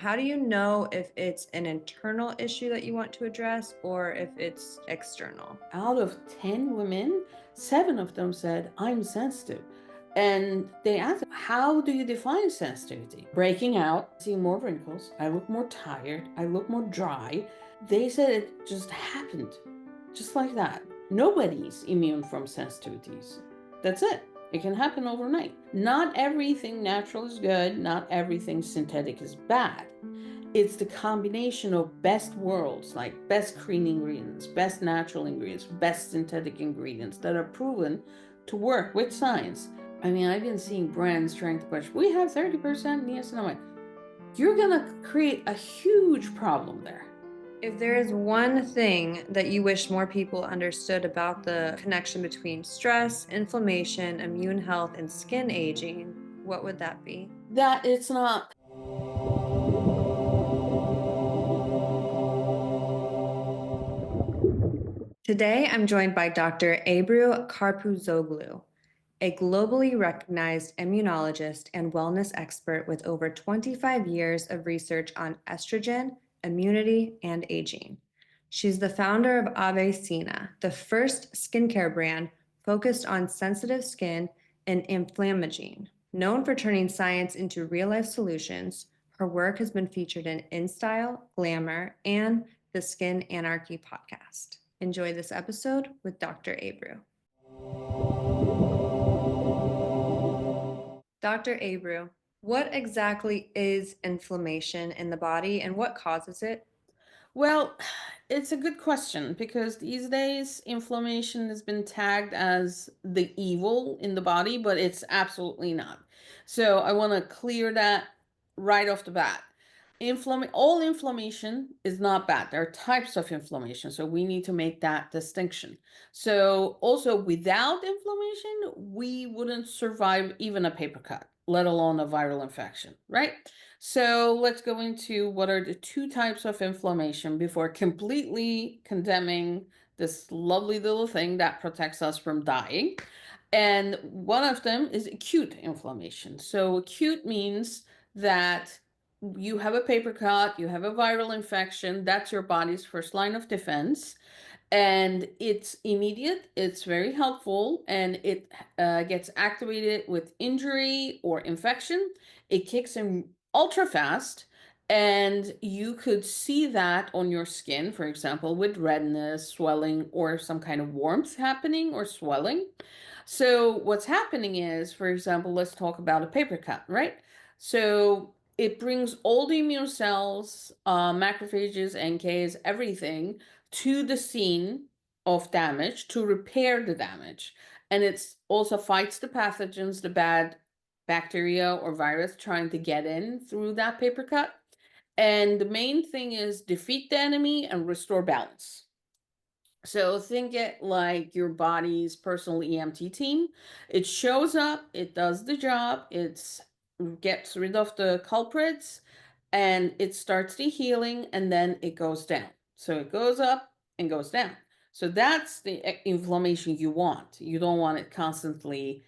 How do you know if it's an internal issue that you want to address or if it's external? Out of 10 women, 7 of them said, I'm sensitive. And they asked, how do you define sensitivity? Breaking out, seeing more wrinkles, I look more tired, I look more dry. They said it just happened, just like that. Nobody's immune from sensitivities. That's it. It can happen overnight. Not everything natural is good, not everything synthetic is bad. It's the combination of best worlds, like best clean ingredients, best natural ingredients, best synthetic ingredients that are proven to work with science. I mean, I've been seeing brands trying to push, we have 30% niacinamide. You're gonna create a huge problem there. If there is one thing that you wish more people understood about the connection between stress, inflammation, immune health, and skin aging, what would that be? That it's not. Today, I'm joined by Dr. Ebru Karpuzoglu, a globally recognized immunologist and wellness expert with over 25 years of research on estrogen, immunity, and aging. She's the founder of AveSeena, the first skincare brand focused on sensitive skin and Inflammaging. Known for turning science into real-life solutions, her work has been featured in InStyle, Glamour, and the Skin Anarchy Podcast. Enjoy this episode with Dr. Ebru. Dr. Ebru, what exactly is inflammation in the body and what causes it? Well, it's a good question because these days inflammation has been tagged as the evil in the body, but it's absolutely not. So I want to clear that right off the bat. All inflammation is not bad. There are types of inflammation, so we need to make that distinction. So also without inflammation, we wouldn't survive even a paper cut, let alone a viral infection, right? So let's go into what are the two types of inflammation before completely condemning this lovely little thing that protects us from dying. And one of them is acute inflammation. So acute means that you have a paper cut, you have a viral infection, that's your body's first line of defense. And it's immediate, it's very helpful, and it gets activated with injury or infection. It kicks in ultra fast, and you could see that on your skin, for example, with redness, swelling, or some kind of warmth happening or swelling. So what's happening is, for example, let's talk about a paper cut, right? So it brings all the immune cells, macrophages, NKs, everything to the scene of damage to repair the damage. And it's also fights the pathogens, the bad bacteria or virus trying to get in through that paper cut. And the main thing is defeat the enemy and restore balance. So think it like your body's personal EMT team. It shows up, it does the job, it gets rid of the culprits, and it starts the healing, and then it goes down. So it goes up and goes down. So that's the inflammation you want. You don't want it constantly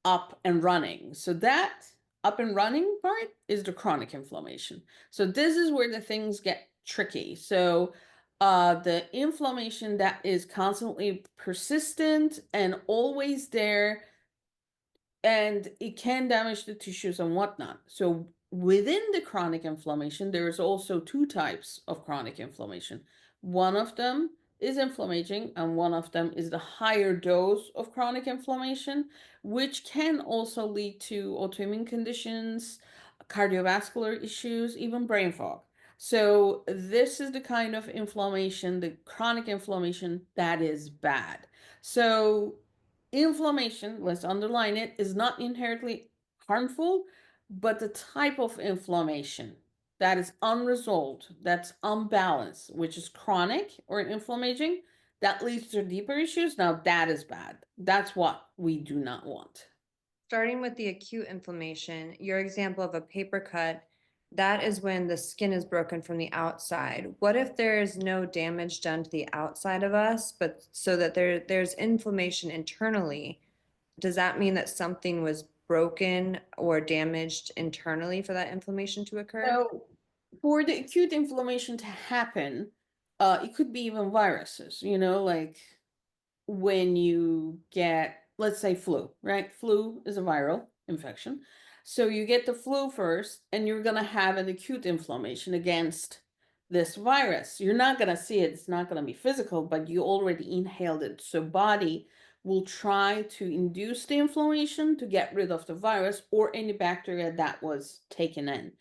up and running. So that up and running part is the chronic inflammation. So this is where the things get tricky. So the inflammation that is constantly persistent and always there, and it can damage the tissues and whatnot. So within the chronic inflammation, there's also two types of chronic inflammation. One of them is inflammaging, and one of them is the higher dose of chronic inflammation, which can also lead to autoimmune conditions, cardiovascular issues, even brain fog. So this is the kind of inflammation, the chronic inflammation, that is bad. So inflammation, let's underline it, is not inherently harmful, but the type of inflammation that is unresolved, that's unbalanced, which is chronic or inflammaging, that leads to deeper issues. Now that is bad. That's what we do not want. Starting with the acute inflammation, your example of a paper cut, that is when the skin is broken from the outside. What if there's no damage done to the outside of us, but so that there's inflammation internally? Does that mean that something was broken or damaged internally for that inflammation to occur? So For the acute inflammation to happen, it could be even viruses, like when you get, let's say, flu, right? Flu is a viral infection. So you get the flu first, and you're going to have an acute inflammation against this virus. You're not going to see it, it's not going to be physical, but you already inhaled it. So body will try to induce the inflammation to get rid of the virus or any bacteria that was taken in.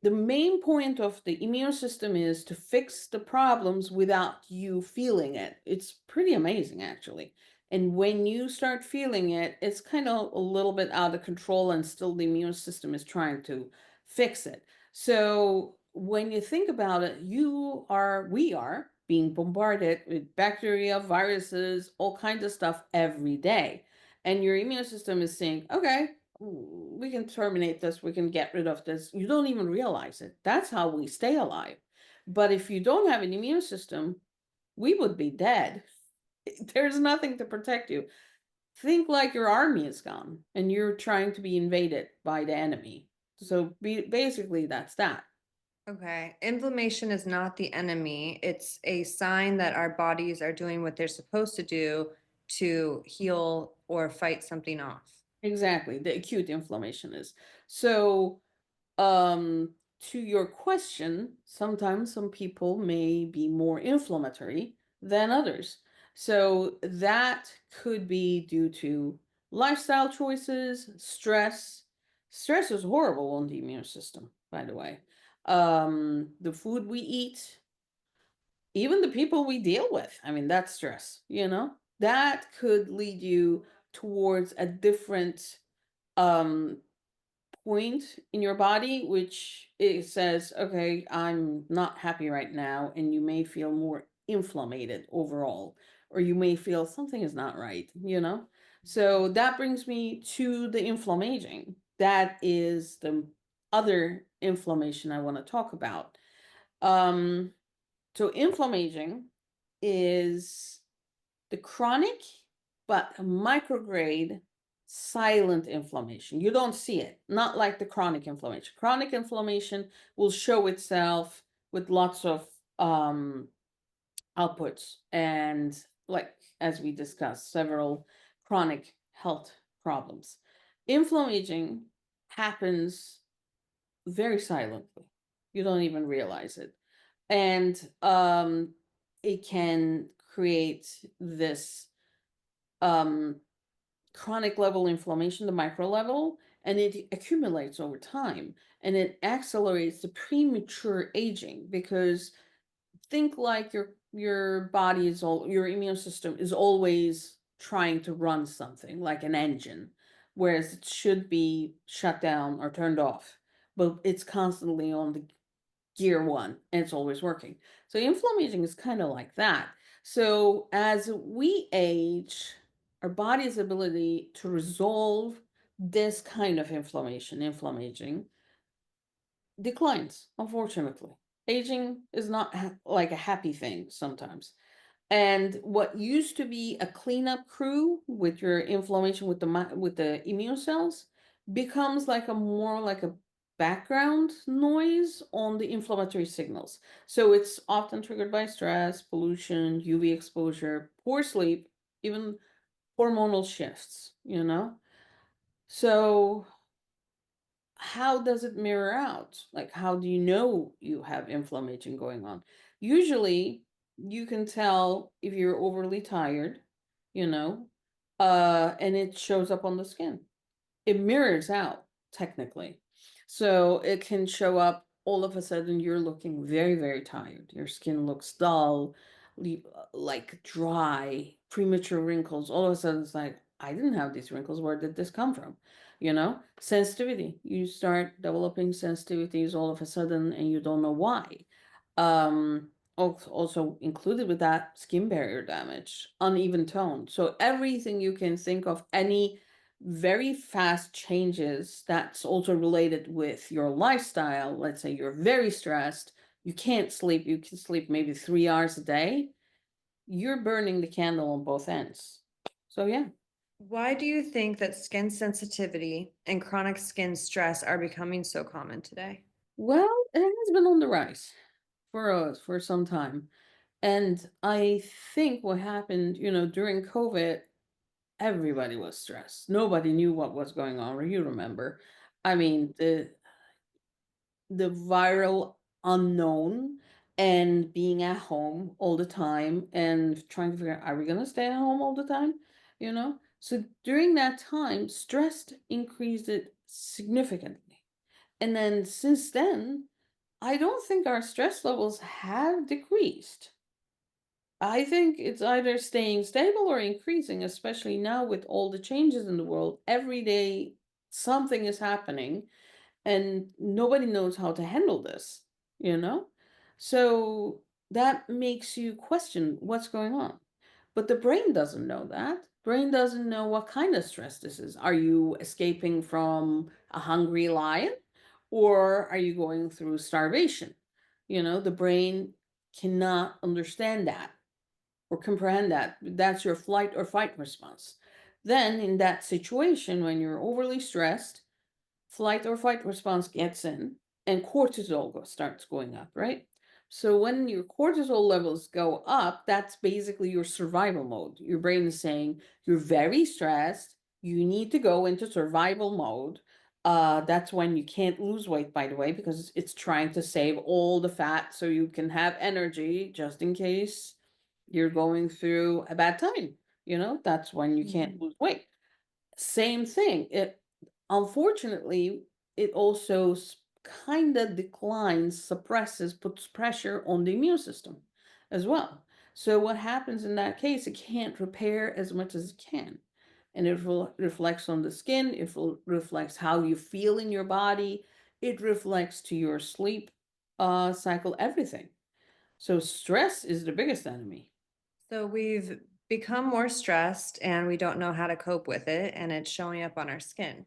The main point of the immune system is to fix the problems without you feeling it. It's pretty amazing, actually. And when you start feeling it, it's kind of a little bit out of control, and still the immune system is trying to fix it. So when you think about it, we are being bombarded with bacteria, viruses, all kinds of stuff every day. And your immune system is saying, okay, we can terminate this, we can get rid of this. You don't even realize it. That's how we stay alive. But if you don't have an immune system, we would be dead. There's nothing to protect you. Think like your army is gone and you're trying to be invaded by the enemy. So basically, that's that. Okay. Inflammation is not the enemy. It's a sign that our bodies are doing what they're supposed to do to heal or fight something off. Exactly. The acute inflammation is. So, um, to your question, sometimes some people may be more inflammatory than others. So that could be due to lifestyle choices, stress. Stress is horrible on the immune system, by the way. The food we eat, even the people we deal with. I mean, that's stress. That could lead you towards a different um point in your body, which it says, okay, I'm not happy right now, and you may feel more inflammated overall, or you may feel something is not right. So that brings me to the inflammaging. That is the other inflammation I want to talk about. um so inflammaging is the chronic but micrograde silent inflammation. You don't see it, not like the chronic inflammation. Chronic inflammation will show itself with lots of um, outputs and, like, as we discussed, several chronic health problems. Inflammaging happens very silently. You don't even realize it. And it can create this um, chronic level inflammation, the micro level, and it accumulates over time, and it accelerates the premature aging. Because think like your body is your immune system is always trying to run something like an engine, whereas it should be shut down or turned off, but it's constantly on the gear one and it's always working. So inflammation is kind of like that. So as we age, our body's ability to resolve this kind of inflammaging declines, unfortunately. Aging is not like a happy thing sometimes. And what used to be a cleanup crew with your inflammation with the immune cells becomes like a more like a background noise on the inflammatory signals. So it's often triggered by stress, pollution, UV exposure, poor sleep, even hormonal shifts. So how does it mirror out? Like, how do you know you have inflammation going on? Usually, you can tell if you're overly tired, you know, and it shows up on the skin. It mirrors out, technically. So it can show up all of a sudden, you're looking very, very tired. Your skin looks dull, like dry, premature wrinkles. All of a sudden, it's like, I didn't have these wrinkles. Where did this come from? Sensitivity. You start developing sensitivities all of a sudden, and you don't know why. Also included with that, skin barrier damage, uneven tone. So everything you can think of, any very fast changes that's also related with your lifestyle. Let's say you're very stressed, you can't sleep, you can sleep maybe 3 hours a day, you're burning the candle on both ends. So yeah. Why do you think that skin sensitivity and chronic skin stress are becoming so common today? Well, it has been on the rise for us for some time. And I think what happened, during COVID, everybody was stressed. Nobody knew what was going on. Or you remember, I mean, the viral unknown and being at home all the time and trying to figure out, are we going to stay at home all the time? So during that time, stress increased it significantly. And then since then, I don't think our stress levels have decreased. I think it's either staying stable or increasing, especially now with all the changes in the world. Every day, something is happening, and nobody knows how to handle this, you know? So that makes you question what's going on. But the brain doesn't know that. Brain doesn't know what kind of stress this is. Are you escaping from a hungry lion or are you going through starvation? The brain cannot understand that or comprehend that. That's your flight or fight response. Then, in that situation, when you're overly stressed, flight or fight response gets in and starts going up, right? So when your cortisol levels go up, that's basically your survival mode. Your brain is saying you're very stressed, you need to go into survival mode. That's when you can't lose weight, by the way, because it's trying to save all the fat so you can have energy just in case you're going through a bad time. That's when you can't Mhm. lose weight. Same thing. It unfortunately it also kind of declines, suppresses, puts pressure on the immune system as well. So what happens in that case? It can't repair as much as it can, and it reflects on the skin. It reflects how you feel in your body. It reflects to your sleep cycle, everything. So stress is the biggest enemy. So we've become more stressed and we don't know how to cope with it, and it's showing up on our skin.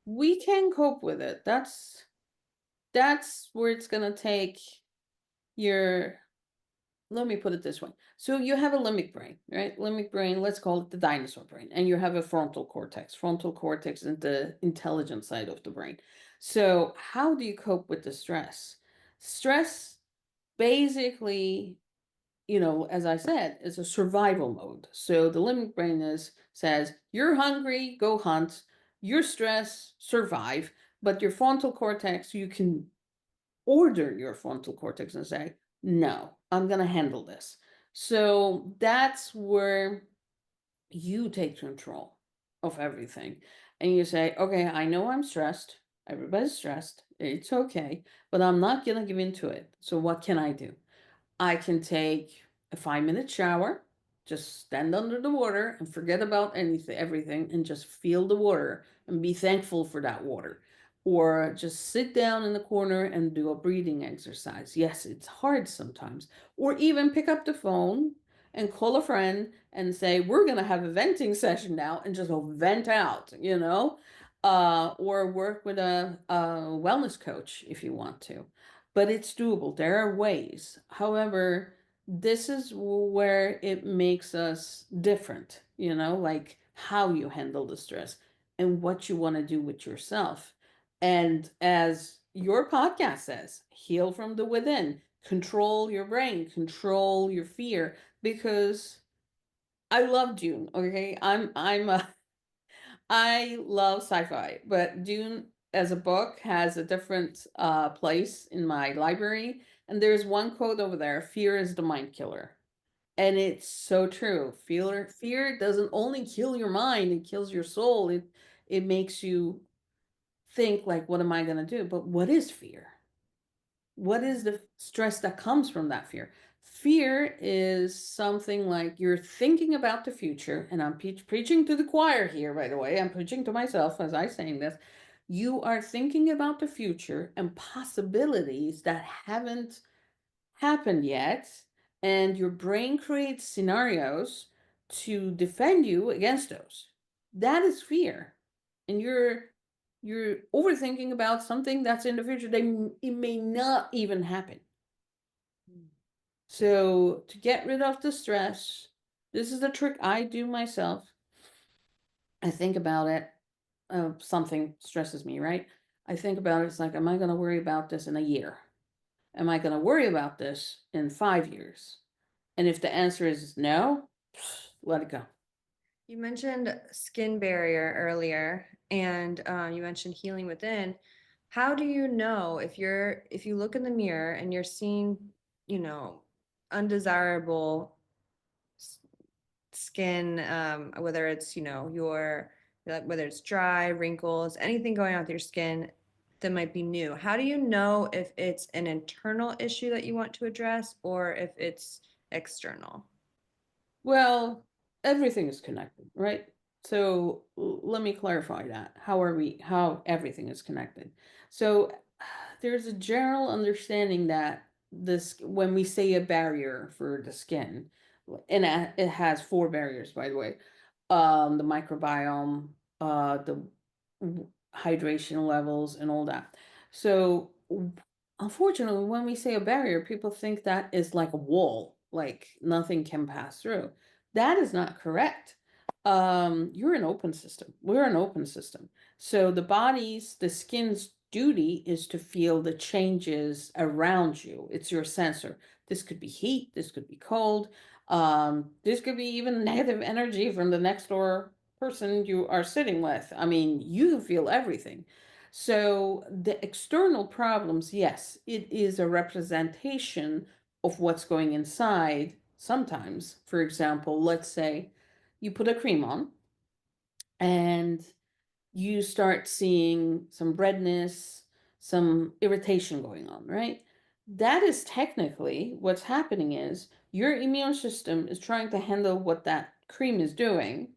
We can cope with it. That's where it's gonna take your, let me put it this way. So you have a limbic brain, right? Limbic brain, let's call it the dinosaur brain, and you have a frontal cortex. Frontal cortex is the intelligent side of the brain. So how do you cope with the stress? Stress basically, as I said, is a survival mode. So the limbic brain says, you're hungry, go hunt. You're stressed, survive. But your frontal cortex, you can order your frontal cortex and say, no, I'm going to handle this. So that's where you take control of everything. And you say, okay, I know I'm stressed. Everybody's stressed. It's okay. But I'm not going to give in to it. So what can I do? I can take a 5-minute shower, just stand under the water and forget about everything, and just feel the water and be thankful for that water. Or just sit down in the corner and do a breathing exercise. Yes, it's hard sometimes. Or even pick up the phone and call a friend and say, we're going to have a venting session now, and just go vent out. Or work with a wellness coach if you want to, but it's doable. There are ways. However, this is where it makes us different, like how you handle the stress and what you want to do with yourself. And as your podcast says, heal from the within, control your brain, control your fear, because I love June, okay? I'm a I love sci-fi, but Dune as a book has a different place in my library. And there's one quote over there: "Fear is the mind killer," and it's so true. Fear doesn't only kill your mind; it kills your soul. It makes you think like, "What am I going to do?" But what is fear? What is the stress that comes from that fear? Fear is something like you're thinking about the future, and I'm preaching to the choir here, by the way. I'm preaching to myself as I'm saying this. You are thinking about the future and possibilities that haven't happened yet, and your brain creates scenarios to defend you against those. That is fear. And you're overthinking about something that's in the future. It may not even happen. So to get rid of the stress, this is the trick I do myself. I think about it. Something stresses me, right? I think about it. It's like, am I going to worry about this in a year? Am I going to worry about this in 5 years? And if the answer is no, let it go. You mentioned skin barrier earlier, and you mentioned healing within. How do you know if you look in the mirror and you're seeing, you know, undesirable skin, whether it's, whether it's dry, wrinkles, anything going on with your skin that might be new? How do you know if it's an internal issue that you want to address or if it's external? Well, everything is connected, right? So let me clarify that. How everything is connected. So there's a general understanding that this, when we say a barrier for the skin, and it has four barriers, by the way, the microbiome, the hydration levels, and all that. So unfortunately, when we say a barrier, people think that is like a wall, like nothing can pass through. That is not correct. You're an open system. We're an open system. So the skin's duty is to feel the changes around you. It's your sensor. This could be heat, this could be cold, this could be even negative energy from the next door person you are sitting with. I mean, you feel everything. So the external problems, yes, it is a representation of what's going inside. Sometimes, for example, let's say you put a cream on and you start seeing some redness, some irritation going on, right? That is technically what's happening is your immune system is trying to handle what that cream is doing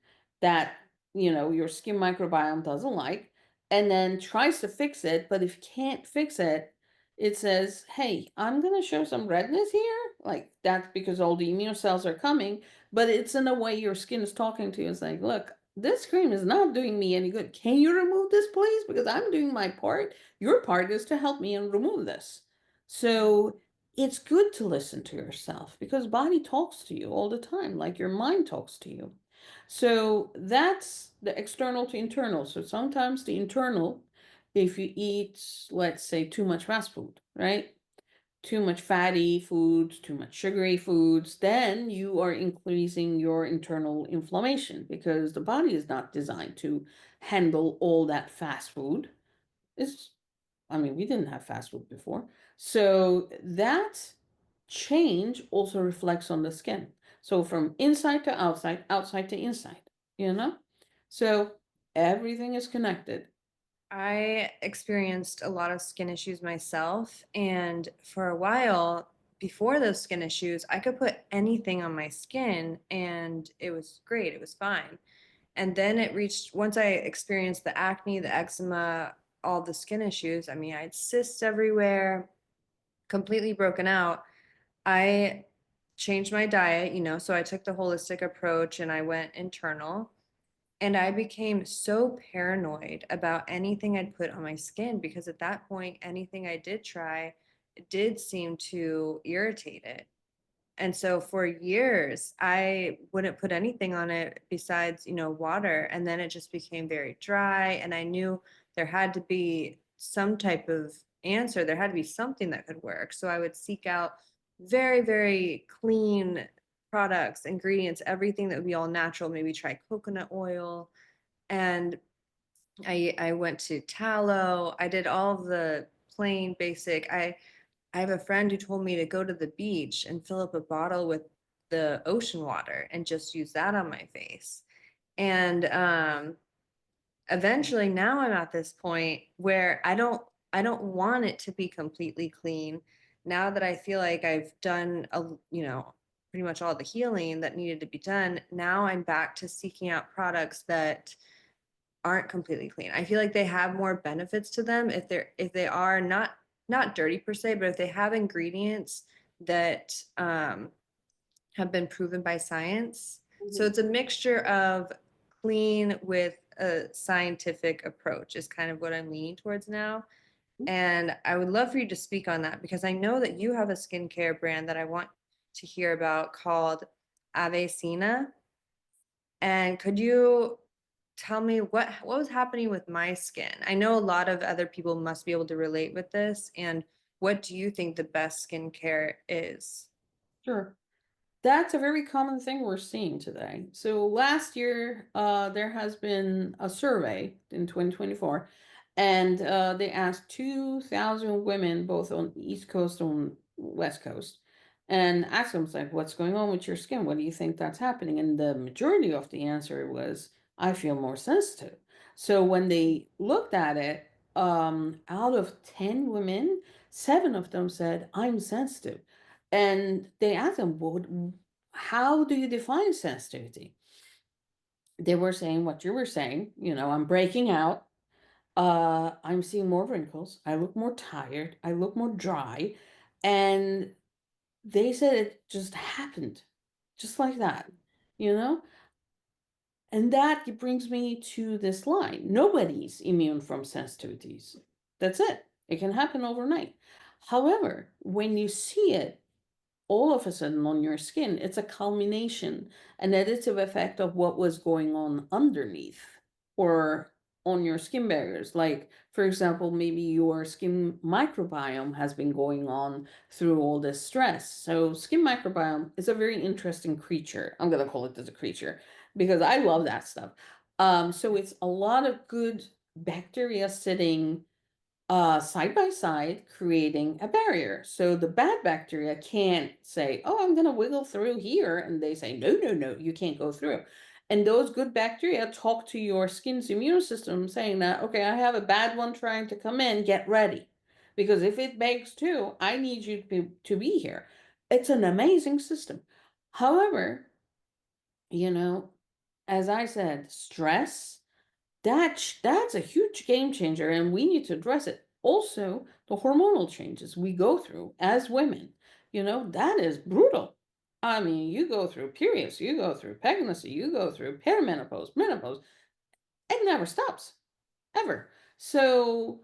that, your skin microbiome doesn't like, and then tries to fix it. But if you can't fix it, it says, hey, I'm going to show some redness here. Like that's because all the immune cells are coming, but it's in a way your skin is talking to you. It's like, look, this cream is not doing me any good. Can you remove this, please? Because I'm doing my part. Your part is to help me and remove this. So it's good to listen to yourself because body talks to you all the time, like your mind talks to you. So that's the external to internal. So sometimes the internal, if you eat, let's say, too much fast food, right? Too much fatty foods, too much sugary foods, then you are increasing your internal inflammation because the body is not designed to handle all that fast food. It's, I mean, we didn't have fast food before. So that change also reflects on the skin. So from inside to outside, outside to inside, you know? So everything is connected. I experienced a lot of skin issues myself, and for a while before those skin issues, I could put anything on my skin and it was great, it was fine. And then it reached, once I experienced the acne, the eczema, all the skin issues, I mean, I had cysts everywhere, completely broken out. I changed my diet, so I took the holistic approach and I went internal. And I became so paranoid about anything I'd put on my skin because at that point, anything I did try did seem to irritate it. And so for years, I wouldn't put anything on it besides, water. And then it just became very dry. And I knew there had to be some type of answer. There had to be something that could work. So I would seek out very, very clean products, ingredients, everything that would be all natural, maybe try coconut oil. And I went to tallow. I did all the plain basic. I have a friend who told me to go to the beach and fill up a bottle with the ocean water and just use that on my face. And eventually now I'm at this point where I don't want it to be completely clean. Now that I feel like I've done pretty much all the healing that needed to be done, now I'm back to seeking out products that aren't completely clean. I feel like they have more benefits to them if they are not dirty per se, but if they have ingredients that have been proven by science. So Mhm. it's a mixture of clean with a scientific approach is kind of what I'm leaning towards now. And I would love for you to speak on that because I know that you have a skincare brand that I want to hear about called AveSeena. And could you tell me what was happening with my skin? I know a lot of other people must be able to relate with this, and what do you think the best skincare is? Sure. That's a very common thing we're seeing today. So last year, there has been a survey in 2024, and they asked 2,000 women, both on the East Coast and West Coast, and asked them, like, what's going on with your skin? What do you think that's happening? And the majority of the answer was, I feel more sensitive. So when they looked at it, out of 10 women, seven of them said, I'm sensitive. And they asked them, well, how do you define sensitivity? They were saying what you were saying, I'm breaking out. I'm seeing more wrinkles. I look more tired. I look more dry. And they said it just happened, just like that, you know? And that brings me to this line. Nobody's immune from sensitivities. That's it. It can happen overnight. However, when you see it all of a sudden on your skin, it's a culmination, an additive effect of what was going on underneath or on your skin barriers. Like, for example, maybe your skin microbiome has been going on through all this stress. So, skin microbiome is a very interesting creature. I'm going to call it as a creature because I love that stuff. So, it's a lot of good bacteria sitting side by side, creating a barrier. So the bad bacteria can't say, oh, I'm going to wiggle through here. And they say, no, no, no, you can't go through. And those good bacteria talk to your skin's immune system saying that, okay, I have a bad one trying to come in, get ready. Because if it begs to, I need you to be here. It's an amazing system. However, you know, as I said, stress that's a huge game changer, and we need to address it. Also, the hormonal changes we go through as women, that is brutal. I mean, you go through periods, you go through pregnancy, you go through perimenopause, menopause. It never stops, ever. So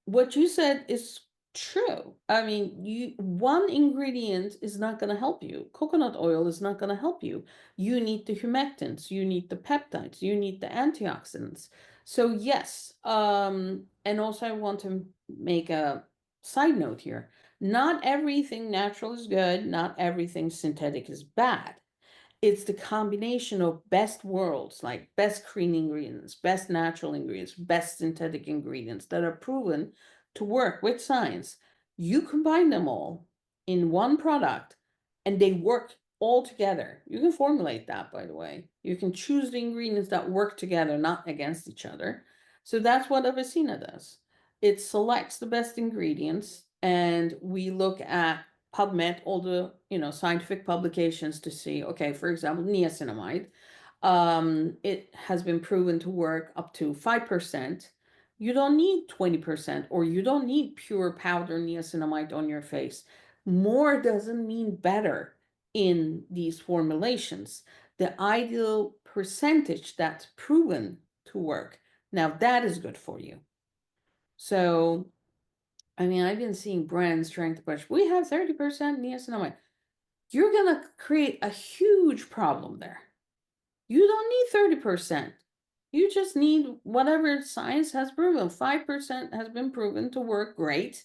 what you said is true. I mean, one ingredient is not going to help you. Coconut oil is not going to help you. You need the humectants, you need the peptides, you need the antioxidants. So yes, and also I want to make a side note here. Not everything natural is good, not everything synthetic is bad. It's the combination of best worlds, like best clean ingredients, best natural ingredients, best synthetic ingredients that are proven to work with science. You combine them all in one product and they work all together. You can formulate that, by the way. You can choose the ingredients that work together, not against each other. So that's what AveSeena does. It selects the best ingredients, and we look at PubMed, all the scientific publications to see. Okay, for example, niacinamide, it has been proven to work up to 5%. You don't need 20%, or you don't need pure powder niacinamide on your face. More doesn't mean better in these formulations. The ideal percentage that's proven to work, now that is good for you. So I mean, I've been seeing brands trying to push, we have 30% niacinamide. You're going to create a huge problem there. You don't need 30%. You just need whatever science has proven. 5% has been proven to work great.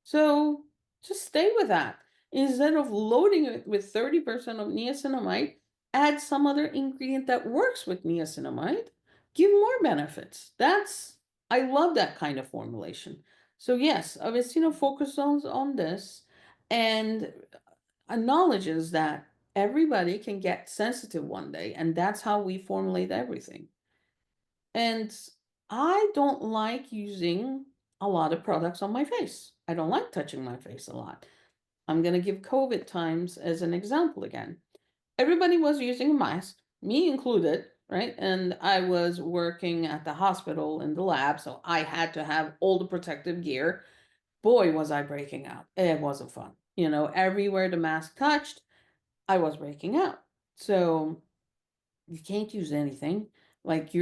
So just stay with that. Instead of loading it with 30% of niacinamide, add some other ingredient that works with niacinamide. Give more benefits. I love that kind of formulation. So yes, Avicena focuses on this and acknowledges that everybody can get sensitive one day, and that's how we formulate everything. And I don't like using a lot of products on my face. I don't like touching my face a lot. I'm going to give COVID times as an example again. Everybody was using a mask, me included, right? And I was working at the hospital in the lab, so I had to have all the protective gear. Boy, was I breaking out. It wasn't fun. Everywhere the mask touched, I was breaking out. So you can't use anything. Like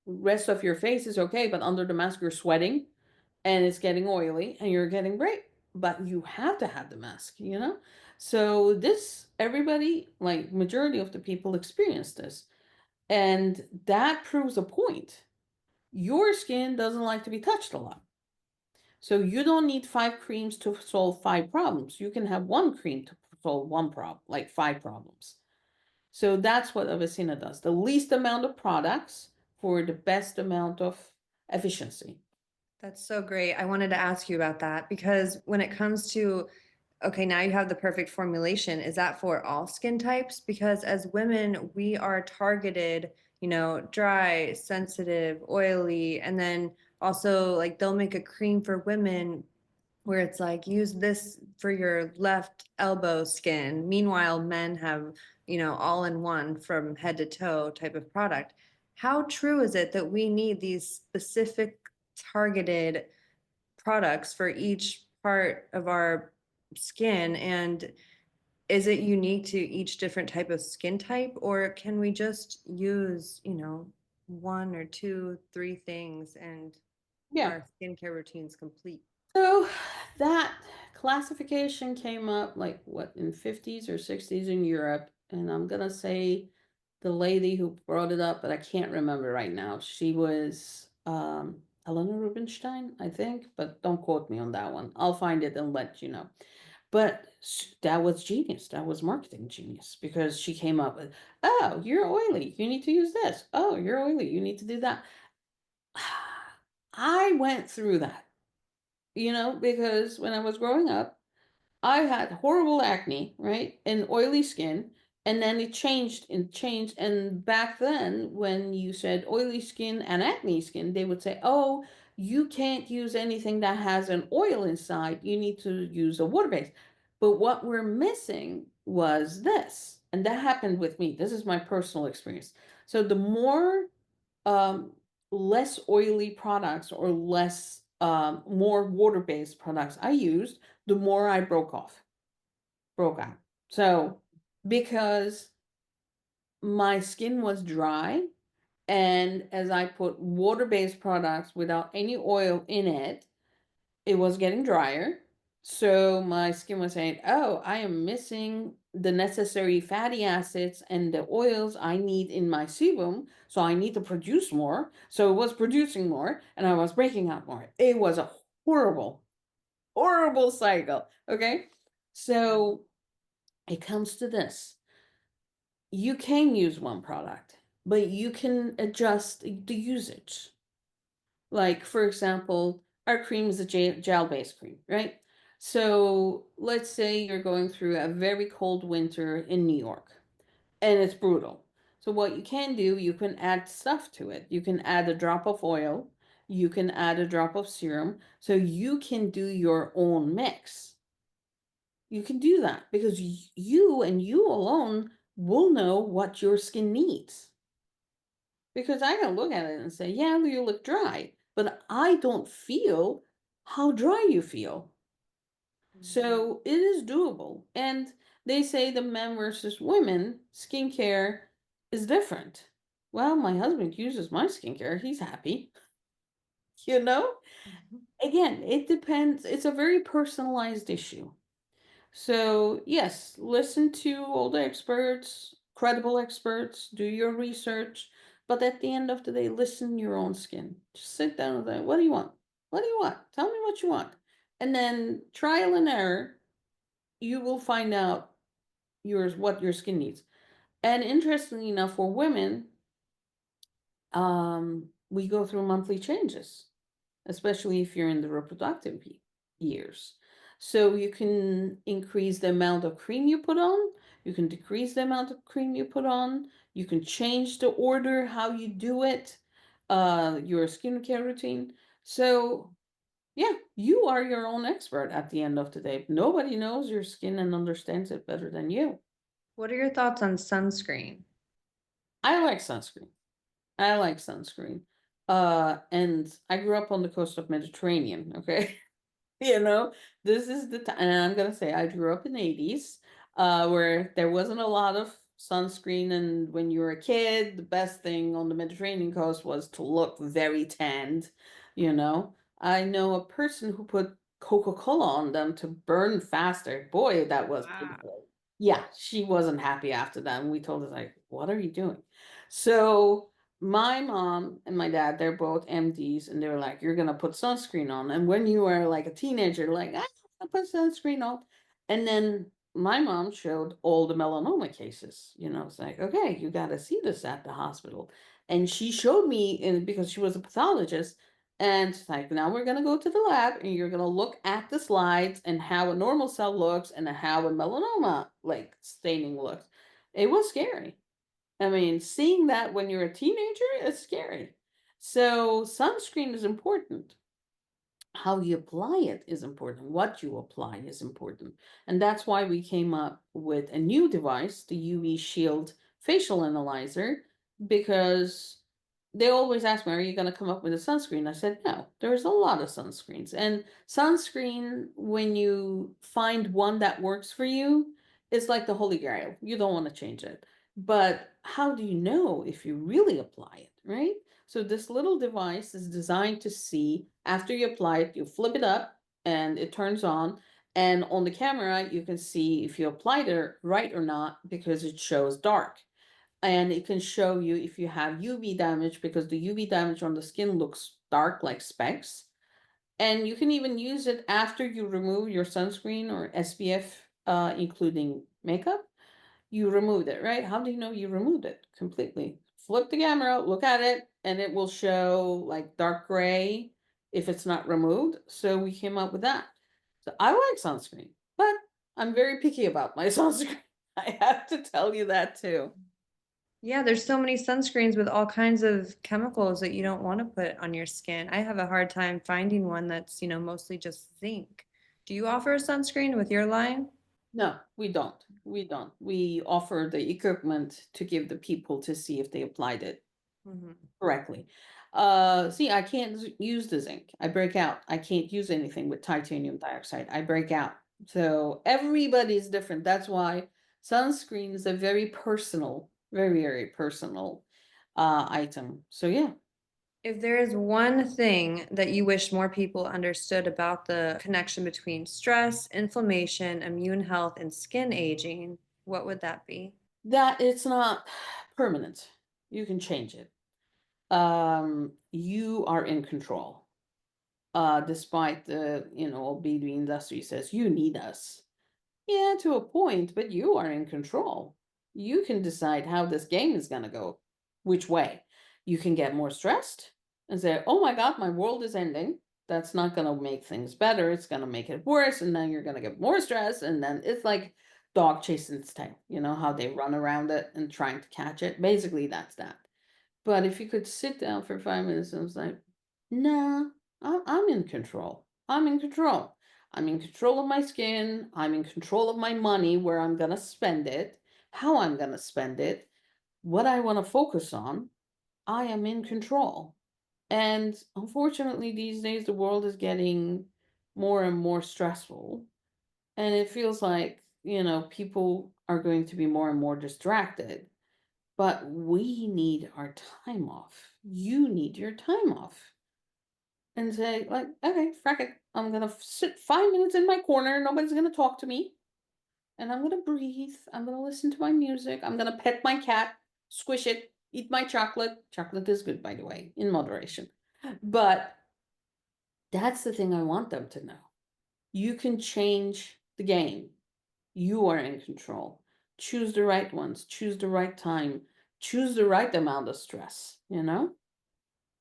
rest of your face is okay, but under the mask you're sweating and it's getting oily and you're getting break. But you have to have the mask. So this everybody, like majority of the people experience this. And that proves a point. Your skin doesn't like to be touched a lot. So you don't need 5 creams to solve 5 problems. You can have 1 cream to solve 1 problem, like 5 problems. So that's what AveSeena does. The least amount of products for the best amount of efficiency. That's so great. I wanted to ask you about that because when it comes to, okay, now you have the perfect formulation. Is that for all skin types? Because as women, we are targeted, dry, sensitive, oily, and then also like they'll make a cream for women where it's like use this for your left elbow skin. Meanwhile, men have, all in one from head to toe type of product. How true is it that we need these specific targeted products for each part of our skin? And is it unique to each different type of skin type, or can we just use, one or two, three things and Yeah. our skincare routine's complete? So that classification came up like what in 50s or 60s in Europe, and I'm gonna say the lady who brought it up, but I can't remember right now. She was Eleanor Rubinstein, I think, but don't quote me on that one. I'll find it and let you know. But that was genius. That was marketing genius because she came up with, oh, you're oily. You need to use this. Oh, you're oily. You need to do that. I went through that, because when I was growing up, I had horrible acne, right? And oily skin. And then it changed. And back then, when you said oily skin and acne skin, they would say, oh, you can't use anything that has an oil inside. You need to use a water base. But what we're missing was this. And that happened with me. This is my personal experience. So the more um, less oily products or less more water-based products I used, the more I broke out. So because my skin was dry, and as I put water-based products without any oil in it, it was getting drier. So my skin was saying, oh, I am missing the necessary fatty acids and the oils I need in my sebum. So I need to produce more. So it was producing more and I was breaking out more. It was a horrible, horrible cycle. Okay. So it comes to this. You can use one product, but you can adjust the usage. Like, for example, our cream is a gel-based cream, right? So let's say you're going through a very cold winter in New York and it's brutal. So what you can do, you can add stuff to it. You can add a drop of oil, you can add a drop of serum, so you can do your own mix. You can do that because you and you alone will know what your skin needs. Because I can look at it and say, yeah, you look dry, but I don't feel how dry you feel. Mhm. So it is doable. And they say the men versus women skincare is different. Well, my husband uses my skincare. He's happy. You know? Mhm. Again, it depends. It's a very personalized issue. So, yes, listen to all the experts, credible experts, do your research, but at the end of the day, listen to your own skin. Just sit down and say, what do you want? What do you want? Tell me what you want. And then trial and error, you will find out what your skin needs. And interestingly enough, for women, we go through monthly changes, especially if you're in the reproductive years. So you can increase the amount of cream you put on, you can decrease the amount of cream you put on, you can change the order how you do it, your skincare routine. So yeah, you are your own expert at the end of the day. Nobody knows your skin and understands it better than you. What are your thoughts on sunscreen? I like sunscreen. I like sunscreen. And I grew up on the coast of Mediterranean, okay? You know, this is the time, and I'm gonna say I grew up in the 80s, where there wasn't a lot of sunscreen, and when you were a kid, the best thing on the Mediterranean coast was to look very tanned, you know. I know a person who put Coca-Cola on them to burn faster. Boy, that was Wow. yeah, she wasn't happy after that, and we told her like, what are you doing? So my mom and my dad, they're both MDs, and they were like, "You're gonna put sunscreen on." And when you were like a teenager, like, "I put sunscreen on," and then my mom showed all the melanoma cases. It's like, okay, you got to see this at the hospital, and she showed me, because she was a pathologist, and it's like, now we're gonna go to the lab, and you're gonna look at the slides and how a normal cell looks and how a melanoma like staining looks. It was scary. I mean, seeing that when you're a teenager is scary. So sunscreen is important. How you apply it is important. What you apply is important. And that's why we came up with a new device, the UV Shield Facial Analyzer, because they always ask me, are you going to come up with a sunscreen? I said, no, there's a lot of sunscreens. And sunscreen, when you find one that works for you, is like the holy grail. You don't want to change it. But how do you know if you really apply it, right? So this little device is designed to see, after you apply it, you flip it up and it turns on. And on the camera, you can see if you applied it right or not, because it shows dark. And it can show you if you have UV damage, because the UV damage on the skin looks dark like specks. And you can even use it after you remove your sunscreen or SPF, including makeup. You removed it, right? How do you know you removed it completely? Flip the camera, look at it, and it will show like dark gray if it's not removed. So we came up with that. So I like sunscreen, but I'm very picky about my sunscreen. I have to tell you that too. Yeah, there's so many sunscreens with all kinds of chemicals that you don't want to put on your skin. I have a hard time finding one that's, mostly just zinc. Do you offer a sunscreen with your line? No, we don't. We don't. We offer the equipment to give the people to see if they applied it Mhm. correctly. See, I can't use the zinc. I break out. I can't use anything with titanium dioxide. I break out. So everybody's different. That's why sunscreen is a very personal, very, very personal item. So yeah. If there is one thing that you wish more people understood about the connection between stress, inflammation, immune health, and skin aging, what would that be? That it's not permanent. You can change it. You are in control. Despite the, beauty industry says you need us. Yeah, to a point, but you are in control. You can decide how this game is going to go, which way. You can get more stressed and say, oh my God, my world is ending. That's not going to make things better. It's going to make it worse. And then you're going to get more stress. And then it's like dog chasing its tail. You know how they run around it and trying to catch it? Basically, that's that. But if you could sit down for 5 minutes and was like, nah, I'm in control. I'm in control. I'm in control of my skin. I'm in control of my money, where I'm going to spend it, how I'm going to spend it, what I want to focus on. I am in control. And unfortunately, these days, the world is getting more and more stressful. And it feels like, people are going to be more and more distracted. But we need our time off. You need your time off. And say, like, okay, frack it. I'm gonna sit 5 minutes in my corner. Nobody's gonna talk to me. And I'm gonna breathe. I'm gonna listen to my music. I'm gonna pet my cat, squish it, eat my chocolate. Chocolate is good, by the way, in moderation. But that's the thing I want them to know. You can change the game. You are in control. Choose the right ones, choose the right time, choose the right amount of stress.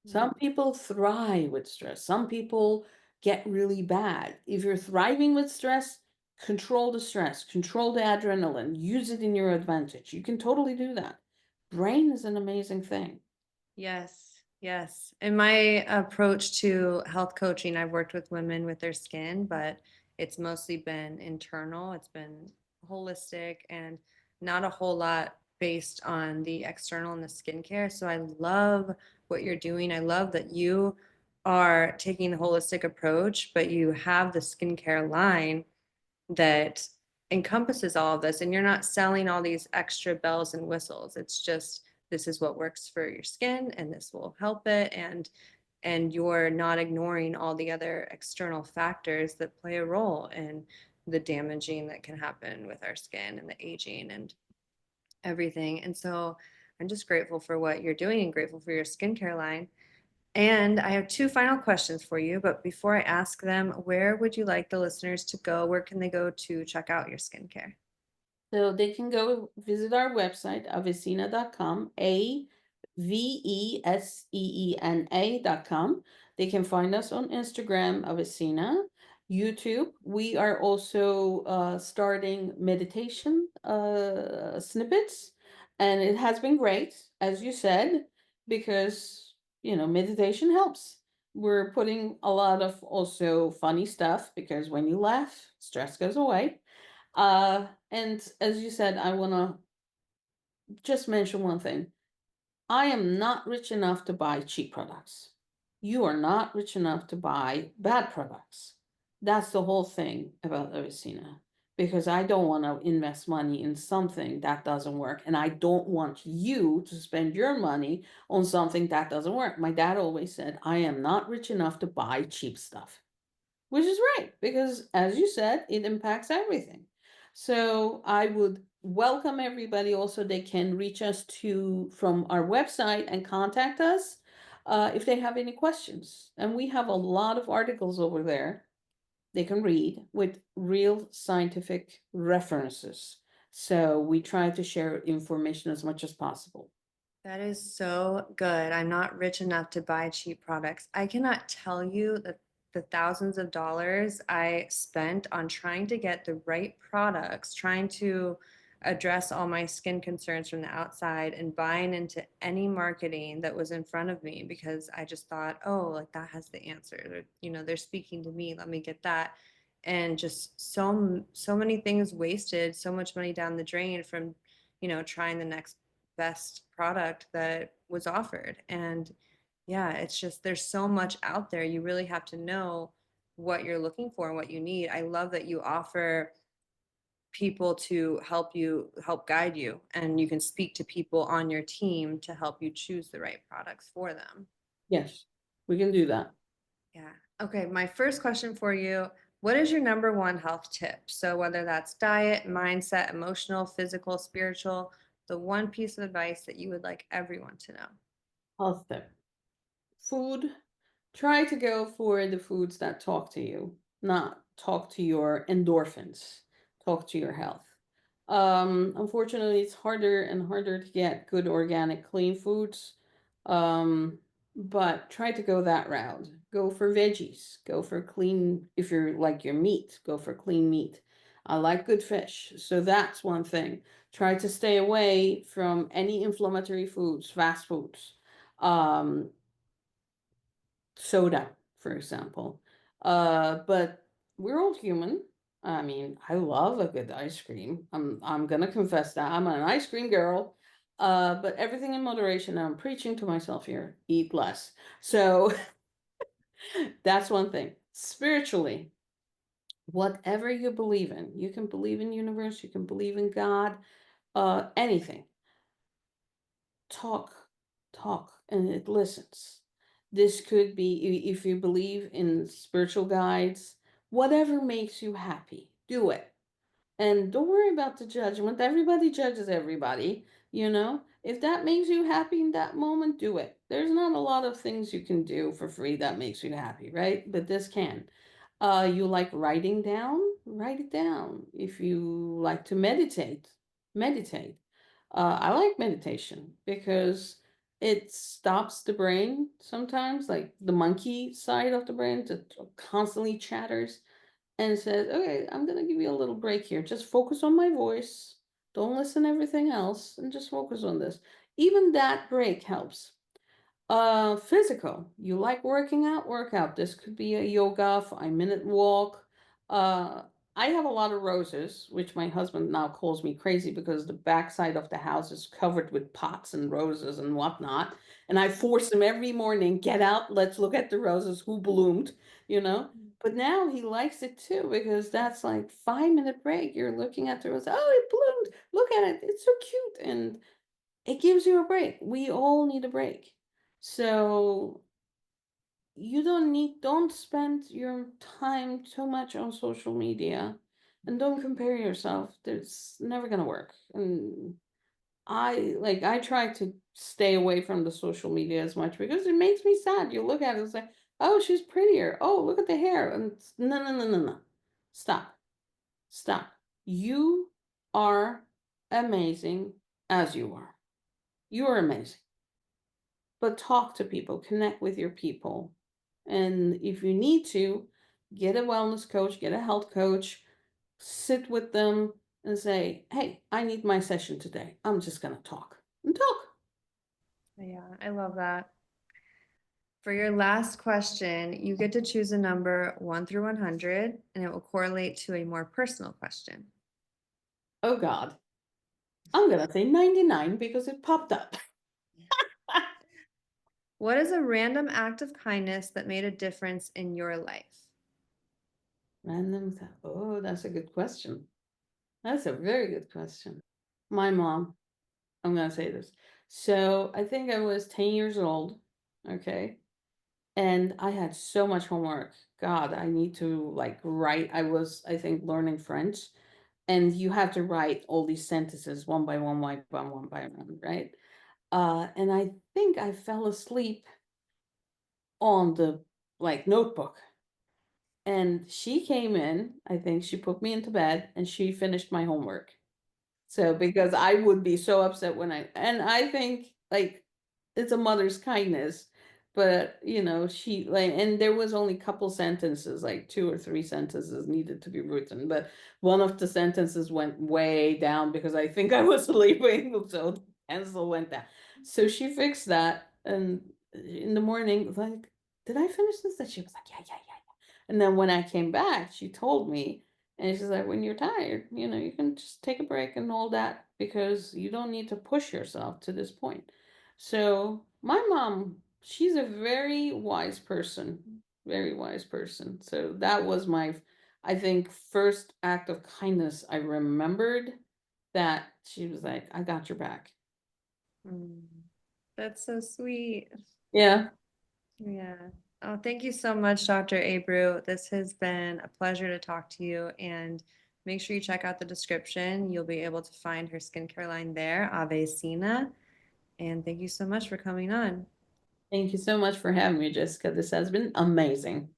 Some people thrive with stress. Some people get really bad. If you're thriving with stress, control the adrenaline, use it in your advantage. You can totally do that. Brain is an amazing thing. Yes, yes. In my approach to health coaching, I've worked with women with their skin, but it's mostly been internal. It's been holistic and not a whole lot based on the external and the skincare. So I love what you're doing. I love that you are taking the holistic approach, but you have the skincare line that encompasses all of this, and you're not selling all these extra bells and whistles. It's just, this is what works for your skin and this will help it, and you're not ignoring all the other external factors that play a role in the damaging that can happen with our skin and the aging and everything. And so I'm just grateful for what you're doing and grateful for your skincare line. And I have two final questions for you. But before I ask them, where would you like the listeners to go? Where can they go to check out your skincare? So they can go visit our website, aveseena.com, AVESEENA.com. They can find us on Instagram, AveSeena, YouTube. We are also starting meditation snippets, and it has been great, as you said, because meditation helps. We're putting a lot of also funny stuff because when you laugh, stress goes away. And as you said, I want to just mention one thing. I am not rich enough to buy cheap products. You are not rich enough to buy bad products. That's the whole thing about AveSeena. Because I don't want to invest money in something that doesn't work. And I don't want you to spend your money on something that doesn't work. My dad always said, I am not rich enough to buy cheap stuff. Which is right, because as you said, it impacts everything. So I would welcome everybody. Also, they can reach us to from our website and contact us if they have any questions. And we have a lot of articles over there they can read with real scientific references. So we try to share information as much as possible. That is so good. I'm not rich enough to buy cheap products. I cannot tell you the thousands of dollars I spent on trying to get the right products, trying to address all my skin concerns from the outside and buying into any marketing that was in front of me because I just thought, oh, like that has the answer. They're speaking to me. Let me get that. And just so many things wasted, so much money down the drain from, trying the next best product that was offered. And yeah, it's just there's so much out there. You really have to know what you're looking for and what you need. I love that you offer people to help guide you, and you can speak to people on your team to help you choose the right products for them. Yes, we can do that. Yeah. Okay, my first question for you, what is your number one health tip? So whether that's diet, mindset, emotional, physical, spiritual, the one piece of advice that you would like everyone to know. Health tip. Food. Try to go for the foods that talk to you, not talk to your endorphins, talk to your health. Unfortunately, it's harder and harder to get good organic, clean foods. Um, but try to go that route. Go for veggies. Go for clean, if you're like your meat, go for clean meat. I like good fish. So that's one thing. Try to stay away from any inflammatory foods, fast foods. Um, Soda, for example. But we're all human. I mean, I love a good ice cream. I'm gonna confess that I'm an ice cream girl. But everything in moderation. I'm preaching to myself here. Eat less. So that's one thing. Spiritually, whatever you believe in, you can believe in universe, you can believe in God, anything. Talk, talk, and it listens. This could be if you believe in spiritual guides, whatever makes you happy, do it. And don't worry about the judgment. Everybody judges everybody, you know? If that makes you happy in that moment, do it. There's not a lot of things you can do for free that makes you happy, right? But this can. You like writing down? Write it down. If you like to meditate, meditate. I like meditation because it stops the brain sometimes, like the monkey side of the brain that constantly chatters and says, okay, I'm going to give you a little break here. Just focus on my voice. Don't listen to everything else and just focus on this. Even that break helps. Physical. You like working out? Work out. This could be a yoga, 5-minute walk. Uh, I have a lot of roses, which my husband now calls me crazy because the backside of the house is covered with pots and roses and whatnot. And I force him every morning, get out, let's look at the roses, who bloomed, you know? But now he likes it too because that's like 5-minute break. You're looking at the rose. Oh, it bloomed. Look at it. It's so cute. And it gives you a break. We all need a break. So you don't spend your time too much on social media and don't compare yourself. It's never gonna work. And I try to stay away from the social media as much because it makes me sad. You look at it and say, "Oh, she's prettier. Oh, look at the hair." And no, no, no, no, no. Stop. Stop. You are amazing as you are. You are amazing. But talk to people, connect with your people. And if you need to, get a wellness coach, get a health coach, sit with them and say, "Hey, I need my session today. I'm just going to talk and talk." Yeah, I love that. For your last question, you get to choose a number 1 through 100, and it will correlate to a more personal question. Oh God. I'm gonna say 99 because it popped up. What is a random act of kindness that made a difference in your life? Oh, that's a good question. That's a very good question. My mom, I'm gonna say this. So I think I was 10 years old, okay? And I had so much homework. God, I need to like write. I was, I think, learning French, and you have to write all these sentences one by one by one, right? And I think I fell asleep on the like notebook. And she came in, I think she put me into bed and she finished my homework. So because I would be so upset when and I think like it's a mother's kindness, but she like, and there was only a couple sentences, like two or three sentences needed to be written, but one of the sentences went way down because I think I was sleeping, so the pencil went down. So she fixed that, and in the morning, like, did I finish this? And she was like, yeah, yeah, yeah, yeah. And then when I came back, she told me, and she's like, when you're tired, you can just take a break and all that because you don't need to push yourself to this point. So my mom, she's a very wise person, very wise person. So that was my, I think, first act of kindness I remembered, that she was like, I got your back. Mm, that's so sweet. Yeah. Yeah. Oh, thank you so much, Dr. Abru. This has been a pleasure to talk to you. And make sure you check out the description. You'll be able to find her skincare line there, AveSeena. And thank you so much for coming on. Thank you so much for having me, Jessica. This has been amazing.